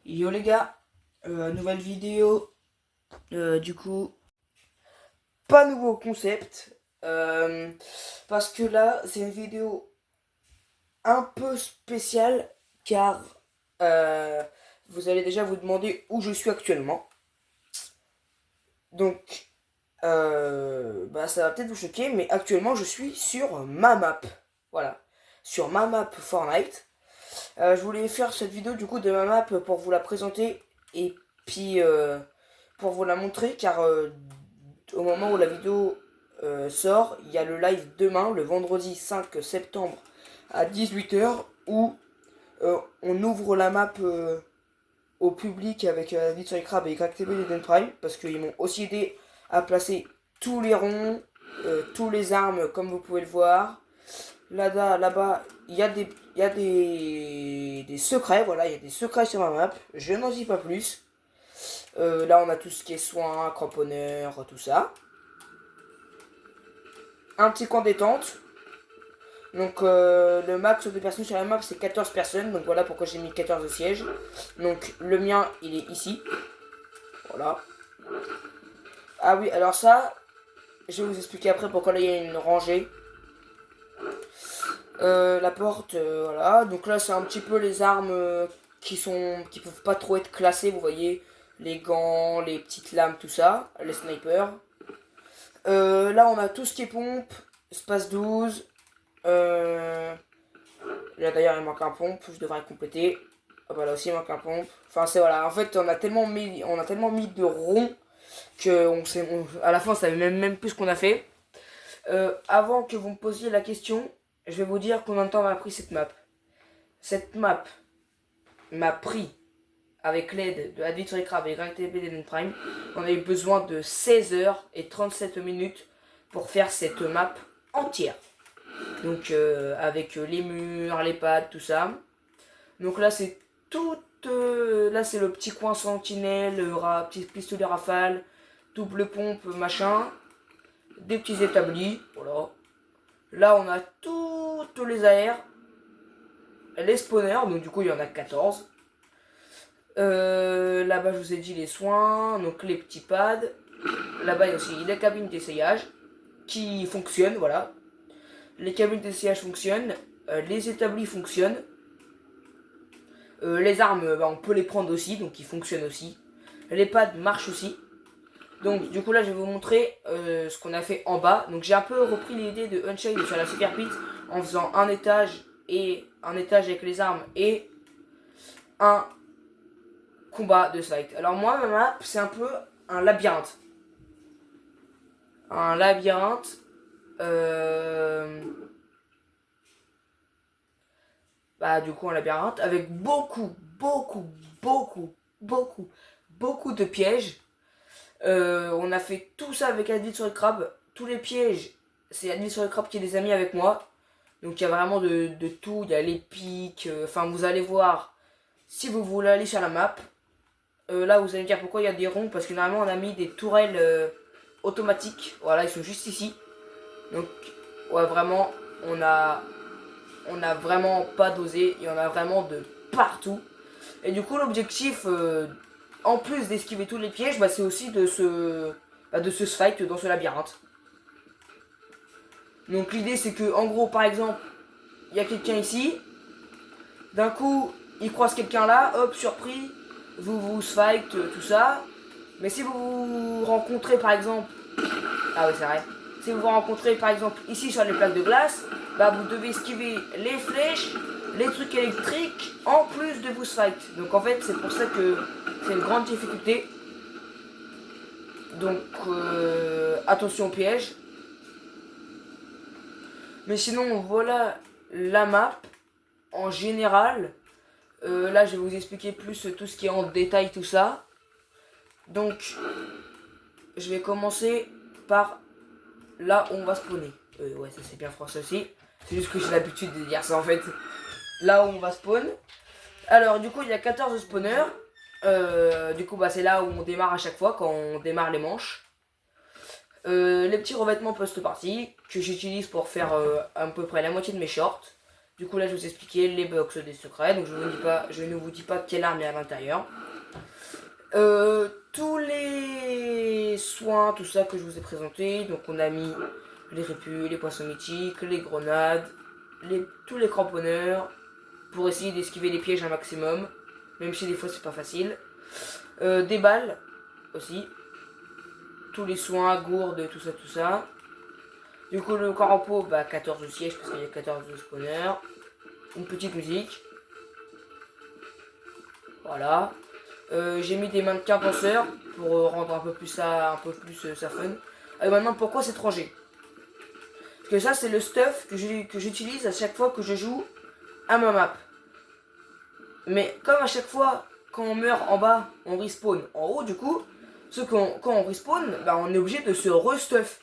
Yo les gars, nouvelle vidéo, du coup, pas nouveau concept, parce que là c'est une vidéo un peu spéciale car euh, vous allez déjà vous demander où je suis actuellement. Donc, ça va peut-être vous choquer, mais actuellement je suis sur ma map, voilà, sur ma map Fortnite. Je voulais faire cette vidéo du coup de ma map pour vous la présenter et puis pour vous la montrer car au moment où la vidéo sort, il y a le live demain, le vendredi 5 septembre à 18 h où on ouvre la map au public avec David sur les crabes et CrackTV et Den Prime parce qu'ils m'ont aussi aidé à placer tous les ronds, tous les armes comme vous pouvez le voir. Là-bas, il y a des secrets, voilà, il y a des secrets sur ma map. Je n'en dis pas plus. Là, on a tout ce qui est soins, cramponneurs, tout ça. Un petit coin détente. Donc, le max de personnes sur la map, c'est 14 personnes. Donc, voilà pourquoi j'ai mis 14 sièges. Donc, le mien, il est ici. Voilà. Ah oui, alors ça, je vais vous expliquer après pourquoi là, il y a une rangée. La porte, voilà. Donc là, c'est un petit peu les armes qui peuvent pas trop être classées, vous voyez. Les gants, les petites lames, tout ça. Les snipers. Là, on a tout ce qui est pompe. Espace 12. Là, d'ailleurs, il manque un pompe. Je devrais compléter. Ah, bah, là aussi, il manque un pompe. Enfin, c'est voilà. En fait, on a tellement mis de ronds que à la fin, on savait même plus ce qu'on a fait. Avant que vous me posiez la question, je vais vous dire combien de temps m'a pris cette map. Cette map m'a pris, avec l'aide de Advit sur les crabes et GragTV et Prime, on a eu besoin de 16 h et 37 minutes pour faire cette map entière. Donc avec les murs, les pads, tout ça. Donc là c'est tout, là c'est le petit coin sentinelle, petit pistolet rafale, double pompe, machin, des petits établis, voilà. Là on a toutes les AR, les spawners, donc du coup il y en a 14. Là-bas je vous ai dit les soins, donc les petits pads. Là-bas il y a aussi les cabines d'essayage qui fonctionnent, voilà. Les cabines d'essayage fonctionnent, les établis fonctionnent. Les armes, on peut les prendre aussi, donc ils fonctionnent aussi. Les pads marchent aussi. Donc du coup là je vais vous montrer ce qu'on a fait en bas. Donc j'ai un peu repris l'idée de Unchained sur la Super Pit en faisant un étage avec les armes et un combat de fight. Alors moi ma map c'est un peu un labyrinthe. Un labyrinthe. Du coup un labyrinthe avec beaucoup de pièges. On a fait tout ça avec Advil sur le crabe. Tous les pièges, c'est Advil sur le crabe qui les a mis avec moi. Donc il y a vraiment de tout. Il y a les pics. Enfin, vous allez voir si vous voulez aller sur la map. Là, vous allez me dire pourquoi il y a des ronds. Parce que normalement, on a mis des tourelles automatiques. Voilà, ils sont juste ici. Donc, ouais, vraiment, on a vraiment pas dosé. Il y en a vraiment de partout. Et du coup, l'objectif, en plus d'esquiver tous les pièges, c'est aussi de se fight dans ce labyrinthe. Donc l'idée c'est que, en gros, par exemple, il y a quelqu'un ici, d'un coup, il croise quelqu'un là, hop, surpris, vous fight, tout ça. Mais si vous vous rencontrez par exemple, ah oui c'est vrai, si vous vous rencontrez par exemple ici sur les plaques de glace, vous devez esquiver les flèches, les trucs électriques, en plus de vous fight. Donc en fait c'est pour ça que c'est une grande difficulté. Donc attention au piège. Mais sinon voilà la map en général. Là je vais vous expliquer plus tout ce qui est en détail tout ça. Donc je vais commencer par là où on va spawner. Ouais ça c'est bien français aussi. C'est juste que j'ai l'habitude de dire ça en fait. Là où on va spawn. Alors du coup il y a 14 spawners. Du coup c'est là où on démarre à chaque fois quand on démarre les manches. Les petits revêtements post-party que j'utilise pour faire à peu près la moitié de mes shorts. Du coup là je vous ai expliqué les box des secrets, donc je ne vous dis pas quelle arme est à l'intérieur. Tous les soins, tout ça que je vous ai présenté, donc on a mis les répus, les poissons mythiques, les grenades, tous les cramponneurs, pour essayer d'esquiver les pièges un maximum, même si des fois c'est pas facile. Des balles aussi, tous les soins, gourdes, tout ça. Du coup le corps en pot, 14 sièges parce qu'il y a 14 spawners. Une petite musique. Voilà. J'ai mis des mannequins penseurs pour rendre un peu plus ça fun. Maintenant, pourquoi c'est rangé? Parce que ça, c'est le stuff que j'utilise à chaque fois que je joue à ma map. Mais comme à chaque fois, quand on meurt en bas, on respawn en haut, du coup, quand on respawn, on est obligé de se restuff.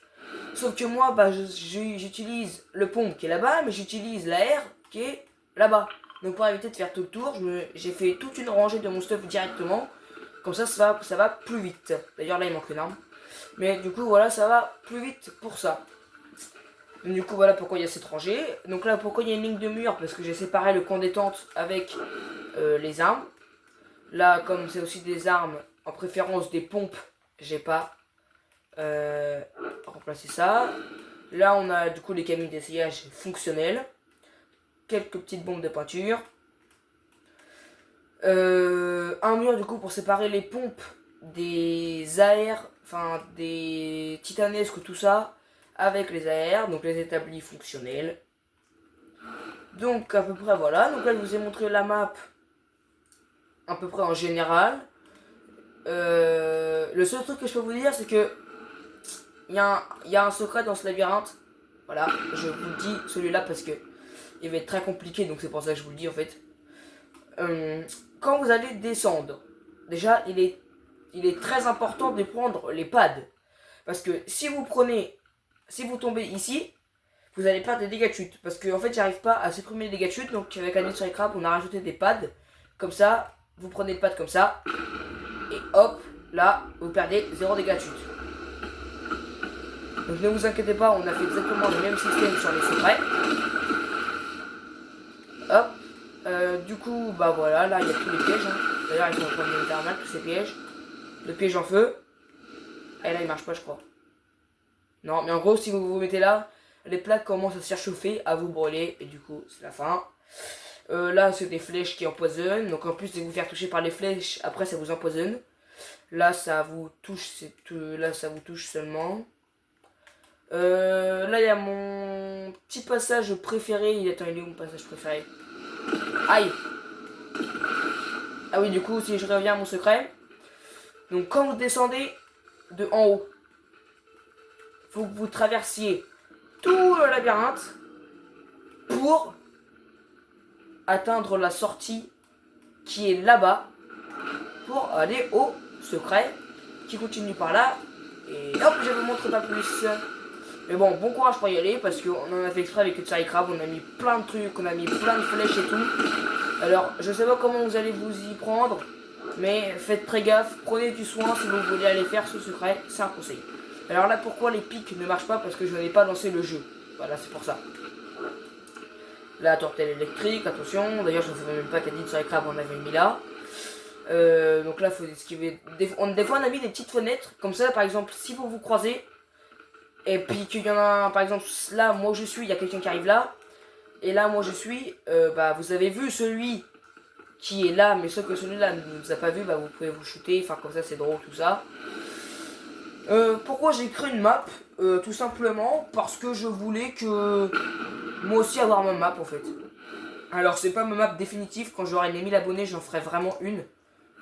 Sauf que moi, j'utilise le pompe qui est là-bas, mais j'utilise la R qui est là-bas. Donc pour éviter de faire tout le tour, j'ai fait toute une rangée de mon stuff directement. Comme ça va plus vite. D'ailleurs là il manque une arme. Mais du coup voilà, ça va plus vite pour ça. Du coup voilà pourquoi il y a cette rangée. Donc là pourquoi il y a une ligne de mur, parce que j'ai séparé le camp détente avec les armes. Là comme c'est aussi des armes, en préférence des pompes, j'ai pas remplacé ça. Là on a du coup les camions d'essayage fonctionnels. Quelques petites bombes de peinture. Un mur du coup pour séparer les pompes des AR, enfin des titanesques, tout ça, avec les AR, donc les établis fonctionnels. Donc à peu près voilà, donc là je vous ai montré la map à peu près en général. Le seul truc que je peux vous dire c'est que il y a un secret dans ce labyrinthe. Voilà, je vous le dis celui-là parce que il va être très compliqué, donc c'est pour ça que je vous le dis en fait. Quand vous allez descendre, déjà il est très important de prendre les pads. Parce que si vous tombez ici, vous allez perdre des dégâts de chute. Parce que en fait j'arrive pas à supprimer les dégâts de chute, donc avec la nuit sur les crabes on a rajouté des pads. Comme ça, vous prenez le pad comme ça, et hop, là vous perdez 0 dégâts de chute. Donc ne vous inquiétez pas, on a fait exactement le même système sur les secrets. Hop. Du coup, voilà, là il y a tous les pièges. D'ailleurs, ils sont en train de faire mal tous ces pièges. Le piège en feu. Et là, il marche pas, je crois. Non, mais en gros, si vous vous mettez là, les plaques commencent à se surchauffer, à vous brûler. Et du coup, c'est la fin. Là, c'est des flèches qui empoisonnent. Donc, en plus de vous faire toucher par les flèches, après, ça vous empoisonne. Là, ça vous touche, là, ça vous touche seulement. Là, il y a mon petit passage préféré. Attends, il est où mon passage préféré? Aïe! Ah oui, du coup, si je reviens à mon secret. Donc, quand vous descendez de en haut, faut que vous traversiez tout le labyrinthe pour atteindre la sortie qui est là-bas pour aller au secret qui continue par là. Et hop, je vous montre pas plus. Mais bon courage pour y aller parce qu'on en a fait exprès avec le Cherry Crab. On a mis plein de trucs, on a mis plein de flèches et tout. Alors, je sais pas comment vous allez vous y prendre, mais faites très gaffe, prenez du soin si vous voulez aller faire ce secret, c'est un conseil. Alors là, pourquoi les pics ne marchent pas? Parce que je n'ai pas lancé le jeu. Voilà, c'est pour ça. La tortelle électrique, attention. D'ailleurs, je ne savais même pas qu'à dit sur les crabes, on avait mis là. Donc là, il faut esquiver. Des fois, on a mis des petites fenêtres. Comme ça, par exemple, si vous vous croisez, et puis qu'il y en a un, par exemple, là, moi où je suis, il y a quelqu'un qui arrive là. Et là, moi je suis, vous avez vu celui qui est là, mais sauf que celui-là ne vous a pas vu, vous pouvez vous shooter, enfin comme ça c'est drôle tout ça. Pourquoi j'ai créé une map? Tout simplement parce que je voulais que moi aussi avoir ma map en fait. Alors c'est pas ma map définitive, quand j'aurai les 1000 abonnés j'en ferai vraiment une,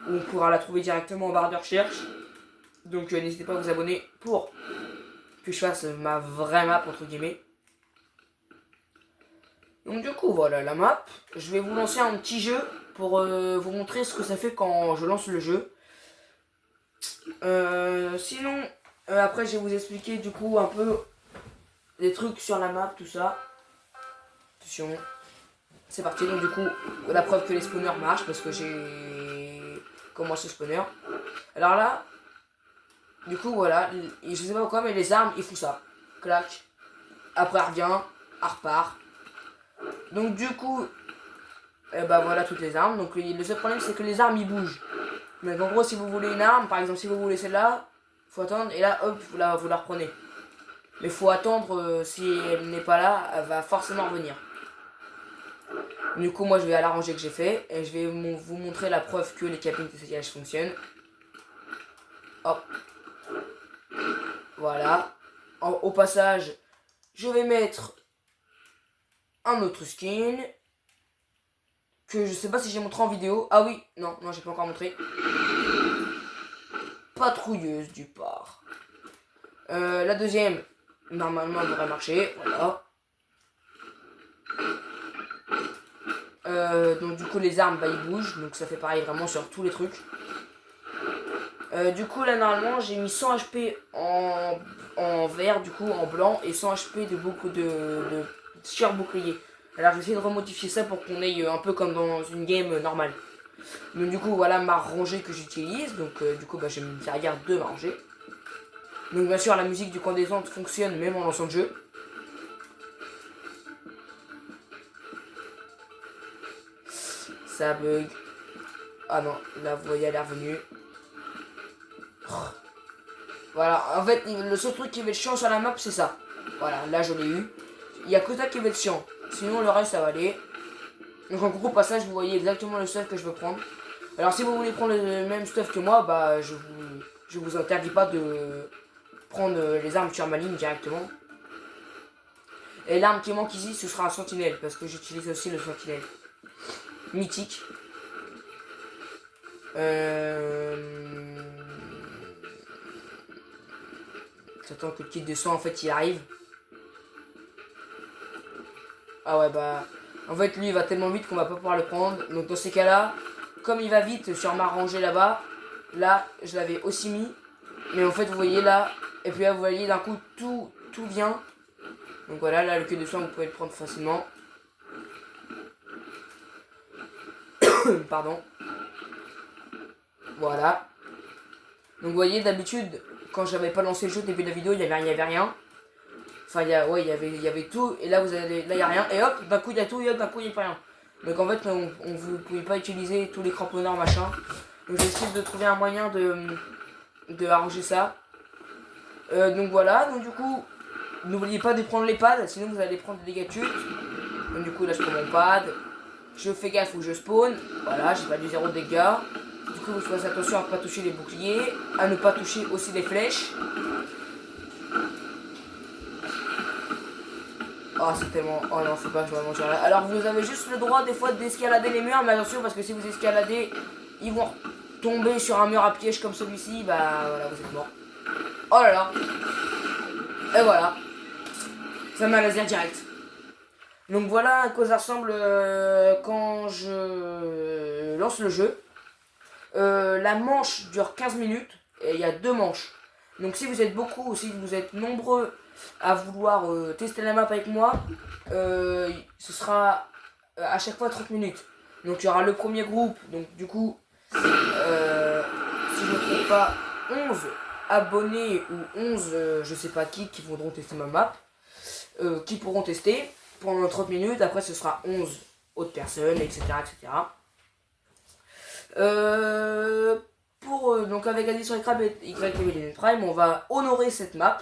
où on pourra la trouver directement en barre de recherche. Donc n'hésitez pas à vous abonner pour que je fasse ma vraie map entre guillemets. Donc du coup voilà la map, je vais vous lancer un petit jeu pour vous montrer ce que ça fait quand je lance le jeu. Sinon après je vais vous expliquer du coup un peu des trucs sur la map, tout ça. Attention, c'est parti. Donc du coup la preuve que les spawners marchent parce que j'ai commencé le spawner. Alors là, du coup voilà, je sais pas pourquoi mais les armes ils font ça. Clac, après elle revient, elle repart. Donc du coup, bah voilà toutes les armes. Donc le seul problème c'est que les armes ils bougent. Donc en gros si vous voulez une arme, par exemple si vous voulez celle-là, faut attendre et là hop vous la reprenez. Mais faut attendre, si elle n'est pas là, elle va forcément revenir. Du coup moi je vais à l'arranger que j'ai fait et je vais vous montrer la preuve que les cabines d'essayage fonctionnent. Hop. Voilà. Au passage, je vais mettre un autre skin que je sais pas si j'ai montré en vidéo. Ah oui, non, j'ai pas encore montré. Patrouilleuse du parc. La deuxième, normalement, elle devrait marcher. Voilà. Donc du coup, les armes, bah, ils bougent. Donc ça fait pareil vraiment sur tous les trucs. Du coup, là, normalement, j'ai mis 100 HP en vert, du coup, en blanc, et 100 HP de sur bouclier. Alors, j'essaie de remodifier ça pour qu'on ait un peu comme dans une game normale. Donc, du coup, voilà ma rangée que j'utilise. Donc, du coup, bah, j'ai mis une carrière de ma rangée. Donc, bien sûr, la musique du camp des Andes fonctionne même en lançant le jeu. Ça bug. Ah non, la voix elle est revenue. Voilà, en fait, le seul truc qui va être chiant sur la map, c'est ça. Voilà, là je l'ai eu. Il y a que ça qui va être chiant. Sinon, le reste, ça va aller. Donc, en gros, au passage, vous voyez exactement le stuff que je veux prendre. Alors, si vous voulez prendre le même stuff que moi, bah, je vous interdis pas de prendre les armes sur ma ligne directement. Et l'arme qui manque ici, ce sera un sentinelle, parce que j'utilise aussi le sentinelle. Mythique. J'attends que le kit de sang en fait il arrive. Ah ouais bah en fait lui il va tellement vite qu'on va pas pouvoir le prendre. Donc dans ces cas là, comme il va vite sur ma rangée là-bas, là je l'avais aussi mis. Mais en fait vous voyez là, et puis là vous voyez d'un coup tout vient. Donc voilà, là le kit de sang vous pouvez le prendre facilement. Pardon. Voilà. Donc vous voyez d'habitude quand j'avais pas lancé le jeu au début de la vidéo il y avait rien. Enfin, il y avait tout, et là, là, il n'y a rien, et hop, d'un coup, il y a tout, et hop, d'un coup, il n'y a pas rien. Donc, en fait, vous ne pouvez pas utiliser tous les cramponneurs, machin. Donc, j'essaie de trouver un moyen de arranger ça. Donc, voilà, donc, du coup, n'oubliez pas de prendre les pads, sinon vous allez prendre des dégâts de chute. Donc, du coup, là, je prends mon pad. Je fais gaffe où je spawn. Voilà, j'ai pas du 0 dégâts. Du coup, vous faites attention à ne pas toucher les boucliers, à ne pas toucher aussi les flèches. Oh c'est tellement... Oh non faut pas que je m'avance là. Alors vous avez juste le droit des fois d'escalader les murs. Mais attention parce que si vous escaladez, ils vont tomber sur un mur à piège comme celui-ci. Bah voilà vous êtes mort. Oh là là. Et voilà. Ça m'a laser direct. Donc voilà à quoi ça ressemble quand je lance le jeu. La manche dure 15 minutes. Et il y a 2 manches. Donc si vous êtes beaucoup, si vous êtes nombreux à vouloir tester la map avec moi, ce sera à chaque fois 30 minutes. Donc il y aura le premier groupe, donc du coup, si je ne me trompe pas, 11 abonnés ou 11 je sais pas qui voudront tester ma map, qui pourront tester pendant 30 minutes. Après ce sera 11 autres personnes, etc. etc. Donc avec Addition et Crab et YTV Prime, on va honorer cette map.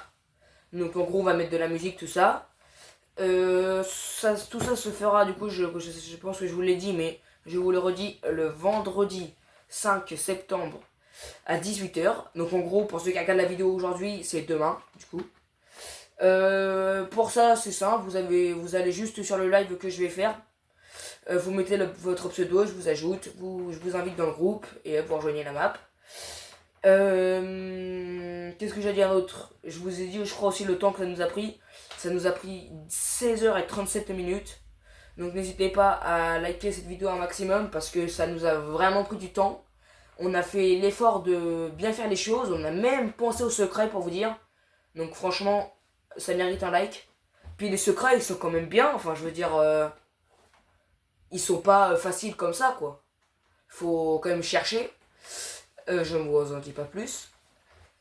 Donc en gros on va mettre de la musique, tout ça. Tout ça se fera du coup, je pense que je vous l'ai dit, mais je vous le redis, le vendredi 5 septembre à 18h. Donc en gros, pour ceux qui regardent la vidéo aujourd'hui, c'est demain du coup. Pour ça c'est simple, vous allez juste sur le live que je vais faire. Vous mettez votre pseudo, je vous ajoute, je vous invite dans le groupe et vous rejoignez la map. Qu'est-ce que j'ai à dire d'autre? Je vous ai dit, je crois aussi le temps que ça nous a pris. Ça nous a pris 16h37 minutes. Donc n'hésitez pas à liker cette vidéo un maximum parce que ça nous a vraiment pris du temps. On a fait l'effort de bien faire les choses. On a même pensé aux secrets pour vous dire. Donc franchement, ça mérite un like. Puis les secrets, ils sont quand même bien. Enfin, je veux dire, ils sont pas faciles comme ça, quoi. Faut quand même chercher. Je ne vous en dis pas plus.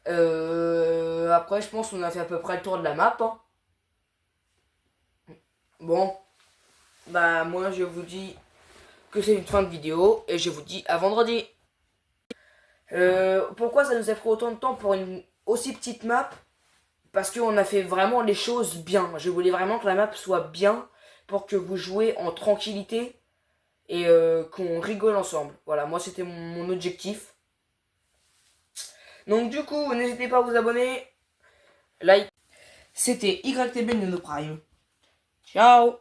Après, je pense qu'on a fait à peu près le tour de la map. Hein. Bon. bah moi je vous dis que c'est une fin de vidéo et je vous dis à vendredi. Pourquoi ça nous a pris autant de temps pour une aussi petite map? Parce qu'on a fait vraiment les choses bien. Je voulais vraiment que la map soit bien pour que vous jouez en tranquillité et qu'on rigole ensemble. Voilà, moi c'était mon objectif. Donc du coup, n'hésitez pas à vous abonner, like. C'était YTB Nano Prime. Ciao.